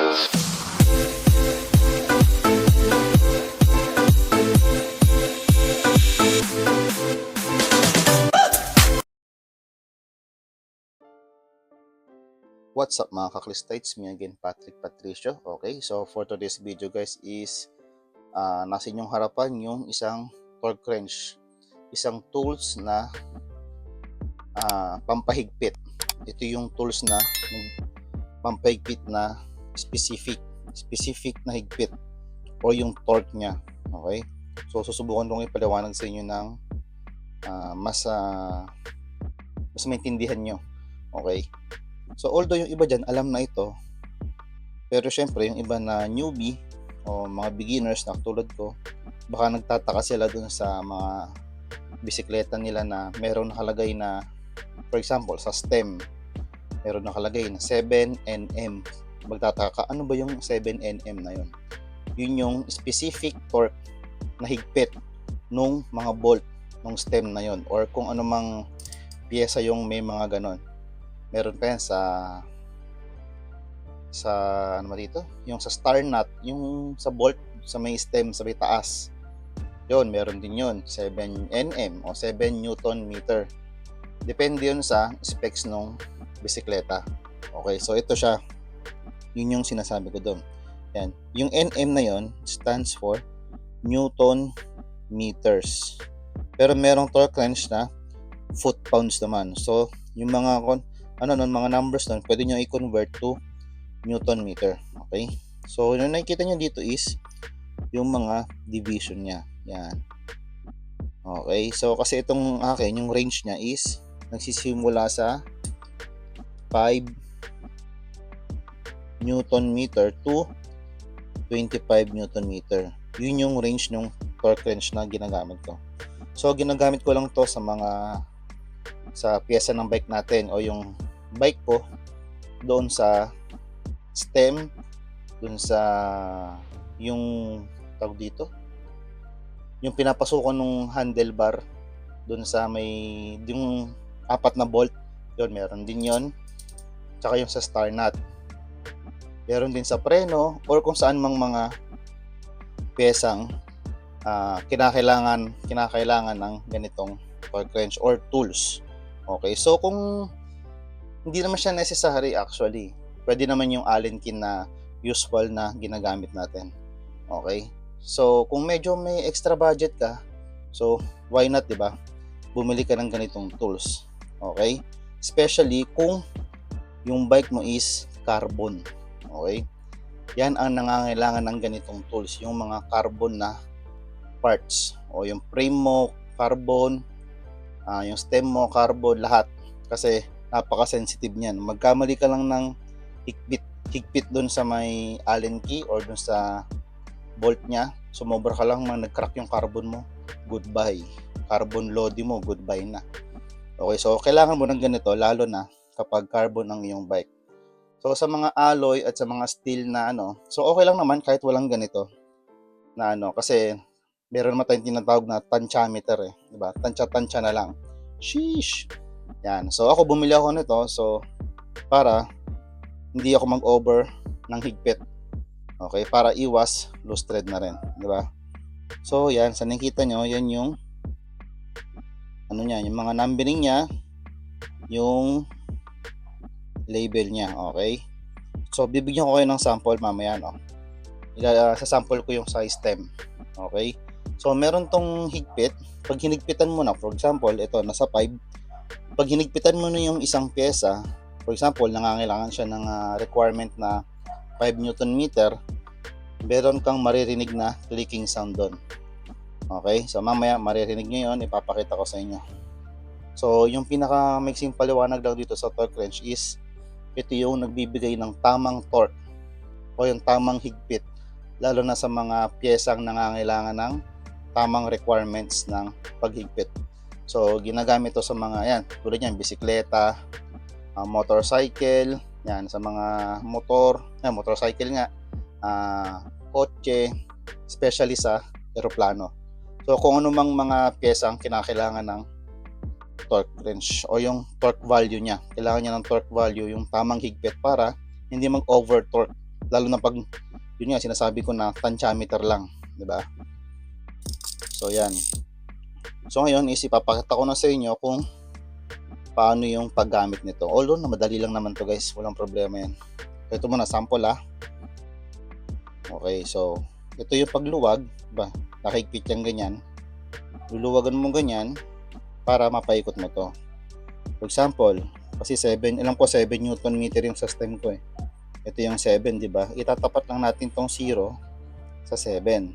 What's up mga kaklistites? Me again, Patrick Patricio. Okay, so for today's video guys is nasa inyong harapan yung isang torque wrench. Isang tools na pampahigpit. Ito yung tools na pampahigpit na specific na higpit o yung torque niya. Okay, so susubukan kong ipaliwanag sa inyo ng mas maintindihan nyo. Okay, so although yung iba dyan alam na ito, pero syempre yung iba na newbie o mga beginners na tulad ko, baka nagtataka sila dun sa mga bisikleta nila na meron nakalagay na, for example sa stem, meron nakalagay na 7 Nm. Magtataka ka, ano ba yung 7 Nm na yun? Yun yung specific torque na higpit nung mga bolt nung stem na yun, or kung ano mang piyesa yung may mga ganon. Meron pa yan sa ano dito, yung sa star nut, yung sa bolt sa may stem sa may taas, yun meron din yun 7 Nm o 7 Newton meter, depende yun sa specs ng bisikleta. Okay, so ito siya, yun yung sinasabi ko doon. Yan, yung Nm na yun stands for Newton meters, pero merong torque wrench na foot pounds naman. So yung mga mga numbers nun, pwede nyo i-convert to Newton meter. Okay, so yung nakikita nyo dito is yung mga division nya. Yan. Okay, so kasi itong akin, yung range nya is nagsisimula sa 5 Newton meter to 25 Newton meter. Yun yung range ng torque wrench na ginagamit ko. So ginagamit ko lang to sa piyesa ng bike natin, o yung bike ko doon sa stem, doon sa yung tawag dito, yung pinapasukan ng handlebar doon sa may yung 4 na bolt, yun meron din yon. Tsaka yung sa star nut, meron din sa preno, or kung saan mang mga piyesang kinakailangan ng ganitong torque wrench or tools. Okay, so kung hindi naman siya necessary, actually pwede naman yung Allen key na usual na ginagamit natin. Okay, so kung medyo may extra budget ka, so why not, diba, bumili ka ng ganitong tools. Okay, especially kung yung bike mo is carbon. Okay, yan ang nangangailangan ng ganitong tools, yung mga carbon na parts, o yung frame mo carbon, yung stem mo carbon, lahat, kasi napaka-sensitive niyan. Magkamali ka lang ng higpit doon sa may Allen key or doon sa bolt niya, sumobra ka lang, nag-crack yung carbon mo, goodbye. Carbon load mo, goodbye na. Okay, so kailangan mo ng ganito, lalo na kapag carbon ang iyong bike. So sa mga alloy at sa mga steel na so okay lang naman kahit walang ganito na kasi meron naman tayong tinatawag na tantiameter, diba? Tansya na lang. Sheesh. Yan. So ako bumili ako nito, so para hindi ako mag-over ng higpit. Okay, para iwas loose thread na rin, diba? So yan, sa nakita nyo, yan yung yung mga numbering niya, yung label niya. Okay, so bibigyan ko kayo ng sample mamaya, sa sample ko yung size stem. Okay, so meron tong higpit. Pag hinigpitan mo na, for example ito nasa 5, pag hinigpitan mo na yung isang pyesa, for example nangangailangan siya ng requirement na 5 Newton meter, meron kang maririnig na clicking sound doon. Okay, so mamaya maririnig nyo yun, ipapakita ko sa inyo. So yung pinaka mixing paliwanag lang dito sa torque wrench is ito yung nagbibigay ng tamang torque o yung tamang higpit, lalo na sa mga piyesang nangangailangan ng tamang requirements ng paghigpit. So ginagamit to sa mga yan, tulad yan, bisikleta, motorcycle, yan, sa mga motorcycle nga, kotse, especially sa eroplano. So kung ano mang mga piyesa ang kinakailangan ng torque wrench o yung torque value niya, kailangan niya ng torque value, yung tamang higpit para hindi mag-over torque lalo na pag yun nga sinasabi ko na tensyometer lang, di ba? So yan. So ngayon is ipapakita ko na sa inyo kung paano yung paggamit nito. Although na madali lang naman to guys, walang problema yan. Ito muna sample Okay, so ito yung pagluwag, ba? Nakikipit yan ganyan. Luluwagan mo ganyan para mapaikot mo to. For example, kasi 7, alam ko 7 Newton meter yung system ko eh. Ito yung 7, di ba? Itatapat lang natin tong 0 sa 7.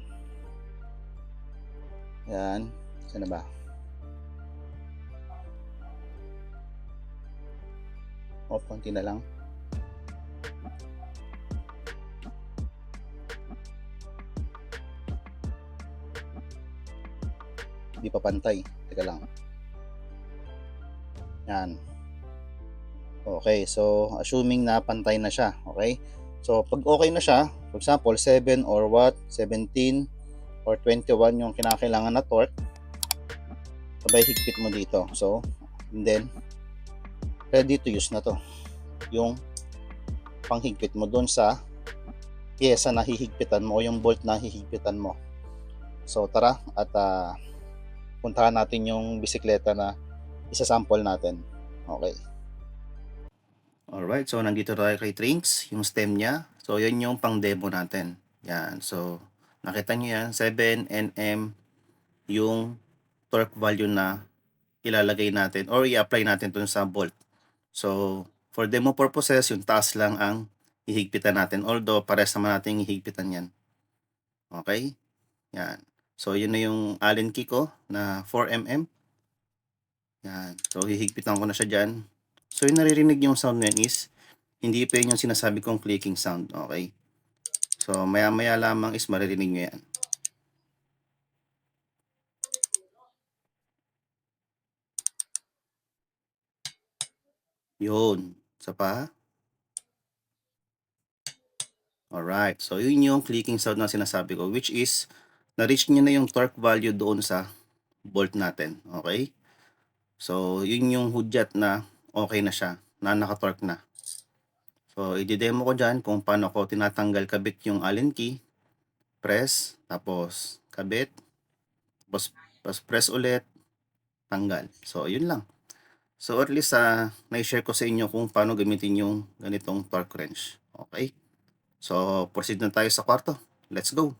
Yan. Saan na ba? O, konti na lang. Hindi pa pantay. Teka lang. Yan. Okay, so assuming na pantay na siya, okay? So pag okay na siya, for example, 7 or what, 17 or 21 yung kinakailangan na torque, sabay higpit mo dito. So, and then, ready to use na to. Yung panghigpit mo doon sa pyesa na hihigpitan mo o yung bolt na hihigpitan mo. So tara at puntahan natin yung bisikleta na isasample natin. Okay. Alright, so nandito tayo kay Trinks, yung stem niya. So yun yung pang demo natin. Yan, so nakita nyo yan, 7 Nm yung torque value na ilalagay natin or i-apply natin dun sa bolt. So for demo purposes, yung taas lang ang ihigpitan natin. Although pares naman natin ihigpitan yan. Okay, yan. So yun na yung Allen key ko na 4mm. Yan. So hihigpitan ko na siya dyan. So yung naririnig yung sound na is hindi pa yun yung sinasabi kong clicking sound. Okay. So maya maya lamang is maririnig nyo yan. Yun. Sa pa. Alright. So yun yung clicking sound na sinasabi ko, which is na-reach nyo na yung torque value doon sa bolt natin. Okay. So yun yung hudyat na okay na siya, na naka-torque na. So i-demo ko dyan kung paano ko tinatanggal kabit yung Allen key. Press, tapos kabit, tapos press ulit, tanggal. So yun lang. So at least na-share ko sa inyo kung paano gamitin yung ganitong torque wrench. Okay. So proceed na tayo sa kwarto. Let's go.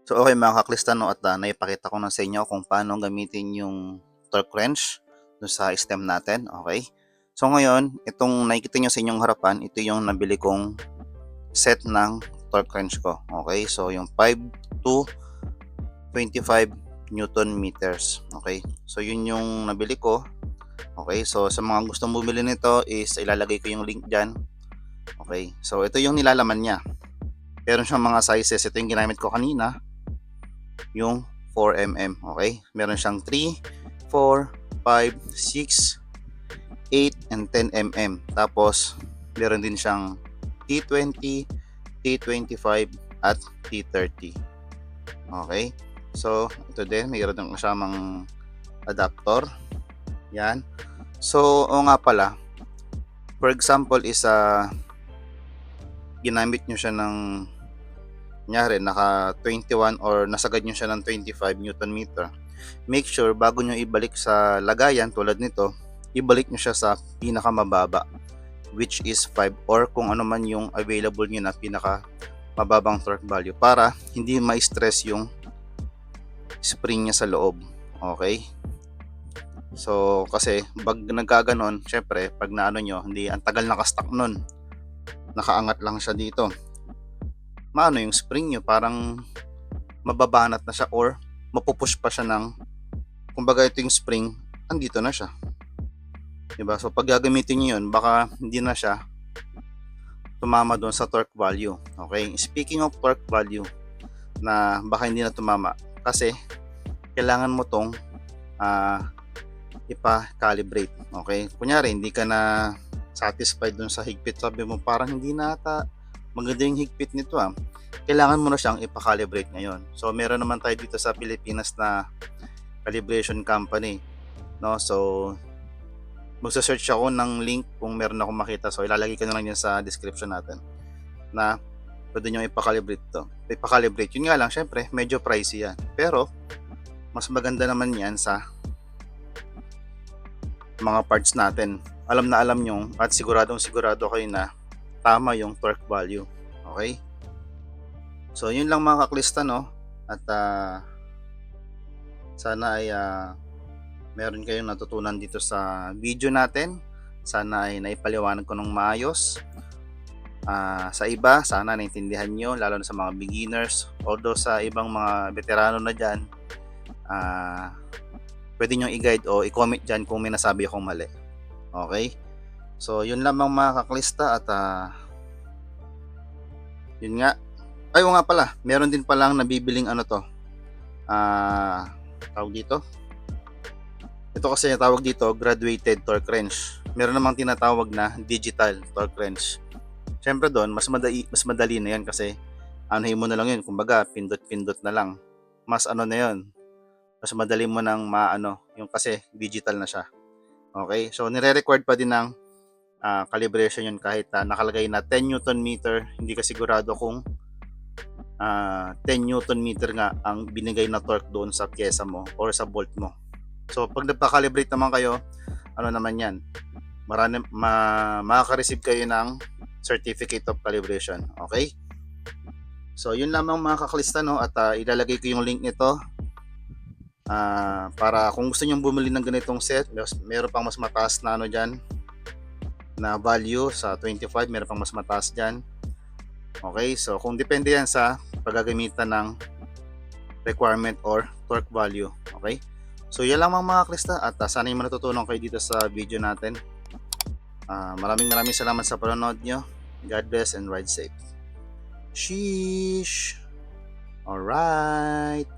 So okay mga kaklista, no, at naipakita ko na sa inyo kung paano gamitin yung torque wrench dun sa stem natin. Okay. So ngayon, itong nakikita nyo sa inyong harapan, ito yung nabili kong set ng torque wrench ko. Okay. So yung 5 to 25 Newton meters. Okay. So yun yung nabili ko. Okay. So sa mga gustong bumili nito is ilalagay ko yung link dyan. Okay. So ito yung nilalaman niya. Meron siyang mga sizes. Ito yung ginamit ko kanina. Yung 4mm. Okay. Meron siyang 3, 4, 5, 6, 8, and 10mm. Tapos meron din siyang T20, T25 at T30. Okay. So, ito din, mayroon ng kasamang adapter. Yan. So, o nga pala, for example, is ginamit nyo siya ng kunyari, naka 21 or nasagad nyo siya ng 25 Newton meter. Make sure, bago nyo ibalik sa lagayan, tulad nito, ibalik nyo siya sa pinakamababa, which is 5 or kung ano man yung available nyo na pinaka mababang torque value para hindi ma-stress yung spring niya sa loob. Okay. So kasi pag nagkaganon, syempre pag naano nyo, hindi, ang tagal naka-stuck nun, nakaangat lang siya dito, maano yung spring nyo, parang mababanat na siya or mapupush pa siya ng, kumbaga ito yung spring, andito na siya, diba? So pag gagamitin nyo yun, baka hindi na siya tumama doon sa torque value. Okay, speaking of torque value na baka hindi na tumama, kasi kailangan mo tong ipa-calibrate. Okay, kunyari hindi ka na satisfied dun sa higpit, sabi mo parang hindi na ata maganda yung higpit nito kailangan mo na siyang ipa-calibrate ngayon. So meron naman tayo dito sa Pilipinas na calibration company, no? So magse-search ako ng link kung meron akong makita. So ilalagay ko na lang yan sa description natin na pwede nyo ipakalibrate to. Ipakalibrate. Yun nga lang, syempre, medyo pricey yan. Pero, mas maganda naman yan sa mga parts natin. Alam na alam nyo at siguradong sigurado kayo na tama yung torque value. Okay? So, yun lang mga kaklista, no? At sana ay meron kayong natutunan dito sa video natin. Sana ay naipaliwanag ko ng maayos. Sa iba, sana naintindihan nyo, lalo na sa mga beginners. Although sa ibang mga veterano na dyan, pwede nyo i-guide o i-comment dyan kung may nasabi akong mali. Okay? So, yun lamang mga kaklista at yun nga. Ay, nga pala, meron din palang nabibiling ano to. Tawag dito. Ito kasi yung tawag dito, graduated torque wrench. Meron namang tinatawag na digital torque wrench. Siyempre doon, mas madali na yan kasi anuhin mo na lang yun. Kumbaga, pindot-pindot na lang. Mas ano na yun. Mas madali mo nang maano. Yung kasi digital na siya. Okay? So, nire-required pa din ng calibration yun kahit nakalagay na 10 Newton meter. Hindi ka sigurado kung 10 Newton meter nga ang binigay na torque doon sa pyesa mo or sa bolt mo. So, pag nagpa-calibrate naman kayo, ano naman yan? Makaka-receive kayo ng certificate of calibration. Okay? So, yun lamang mga kaklista, no? At ilalagay ko yung link nito para kung gusto nyong bumili ng ganitong set, meron pang mas mataas na ano dyan na value sa 25, meron pang mas mataas dyan. Okay? So, kung depende yan sa paggagamitan ng requirement or torque value. Okay? So, yan lang mga kaklista at sana yung matutunan kayo dito sa video natin. Maraming salamat sa panonood nyo. God bless and ride safe. Sheesh. Alright.